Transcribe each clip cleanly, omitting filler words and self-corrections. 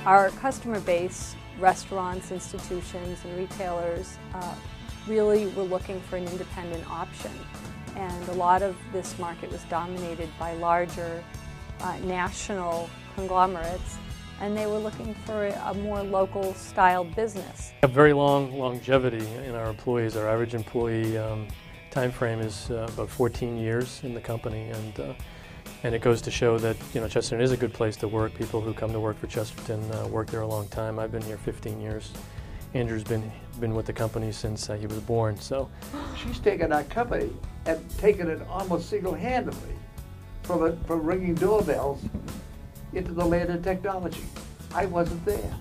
Our customer base, restaurants, institutions, and retailers really were looking for an independent option. And a lot of this market was dominated by larger national conglomerates, and they were looking for a more local style business. We have very long longevity in our employees. Our average employee time frame is about 14 years in the company, and it goes to show that Chesterton is a good place to work. People who come to work for Chesterton work there a long time. I've been here 15 years. Andrew's been with the company since he was born. So she's taken our company and taken it almost single-handedly from ringing doorbells into the land of technology. I wasn't there.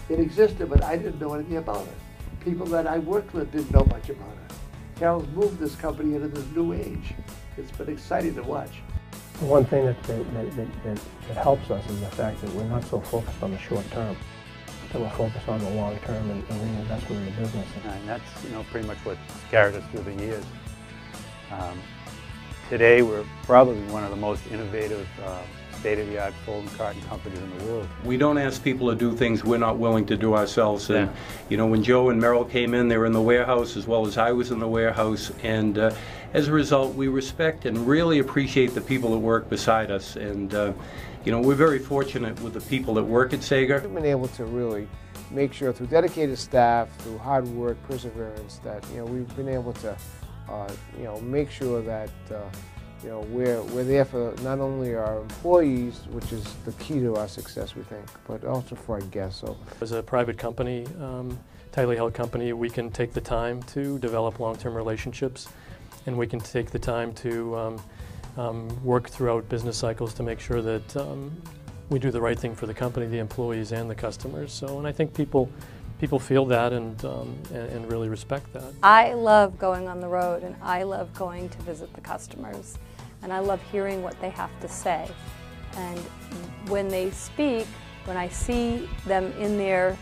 It existed, but I didn't know anything about it. People that I worked with didn't know much about it. Carol's moved this company into this new age. It's been exciting to watch. One thing that helps us is the fact that we're not so focused on the short term. That we're focused on the long term and reinvestment in the business. And that's pretty much what carried us through the years. Today we're probably one of the most innovative state-of-the-art folding carton companies in the world. We don't ask people to do things we're not willing to do ourselves. And when Joe and Merrill came in, they were in the warehouse as well as I was in the warehouse. And as a result, we respect and really appreciate the people that work beside us. And we're very fortunate with the people that work at AGAR. We've been able to really make sure through dedicated staff, through hard work, perseverance, that we've been able to make sure that we're there for not only our employees, which is the key to our success, we think, but also for our guests. So, as a private company, tightly held company, we can take the time to develop long-term relationships, and we can take the time to work throughout business cycles to make sure that we do the right thing for the company, the employees, and the customers. So, and I think people feel that and really respect that. I love going on the road, and I love going to visit the customers, and I love hearing what they have to say. And when they speak, when I see them in their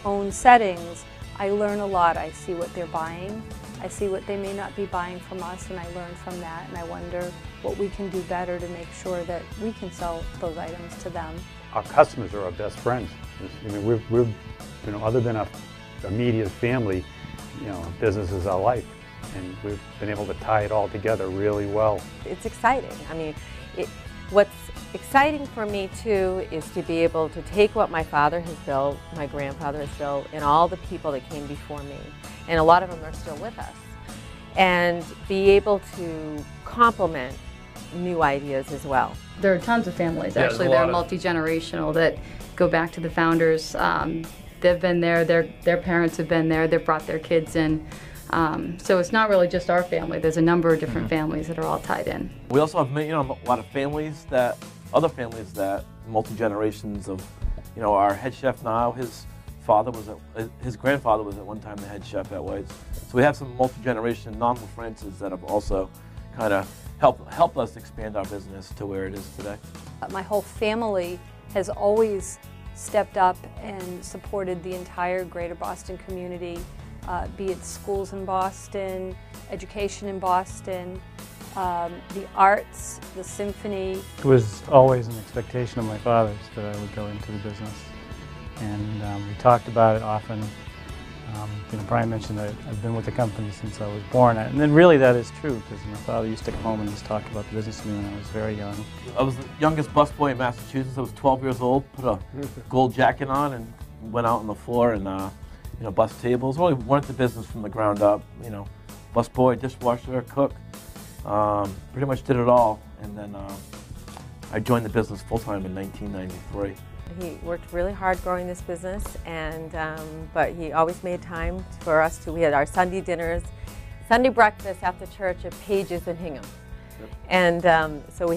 own settings, I learn a lot. I see what they're buying. I see what they may not be buying from us, and I learn from that, and I wonder what we can do better to make sure that we can sell those items to them. Our customers are our best friends. We're other than our immediate family, business is our life, and we've been able to tie it all together really well. It's exciting. What's exciting for me too is to be able to take what my father has built, my grandfather has built, and all the people that came before me, and a lot of them are still with us, and be able to complement new ideas as well. There are tons of families, actually, that are multi-generational, that go back to the founders. They've been there, their parents have been there, they've brought their kids in. So it's not really just our family, there's a number of different families that are all tied in. We also have a lot of families other families that, multi-generations of, our head chef now, his grandfather was at one time the head chef at White's. So we have some multi-generation non-Lafrances that have also kind of helped us expand our business to where it is today. My whole family has always stepped up and supported the entire greater Boston community, be it schools in Boston, education in Boston, the arts, the symphony. It was always an expectation of my father's that I would go into the business, and we talked about it often. Brian mentioned that I've been with the company since I was born, and then really that is true, because my father used to come home and just talk about the business to me when I was very young. I was the youngest busboy in Massachusetts. I was 12 years old, put a gold jacket on, and went out on the floor and bus tables. Really learned the business from the ground up. Busboy, dishwasher, cook, pretty much did it all. And then I joined the business full time in 1993. He worked really hard growing this business, but he always made time for us we had our Sunday dinners, Sunday breakfast after church at Page's in Hingham. Yep. And so we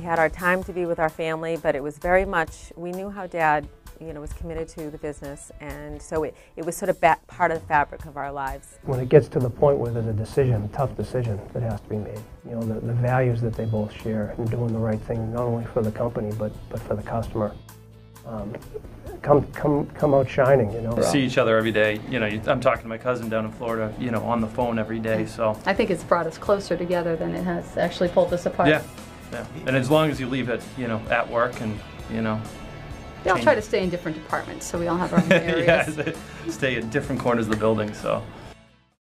had our time to be with our family, but it was very much, we knew how Dad was committed to the business, and so it was sort of part of the fabric of our lives. When it gets to the point where there's a tough decision that has to be made, the values that they both share and doing the right thing, not only for the company, but for the customer. Come out shining, We see each other every day. I'm talking to my cousin down in Florida, on the phone every day. So I think it's brought us closer together than it has actually pulled us apart. Yeah. And as long as you leave it, at work and They all try to stay in different departments, so we all have our own areas. Yeah, stay at different corners of the building. So.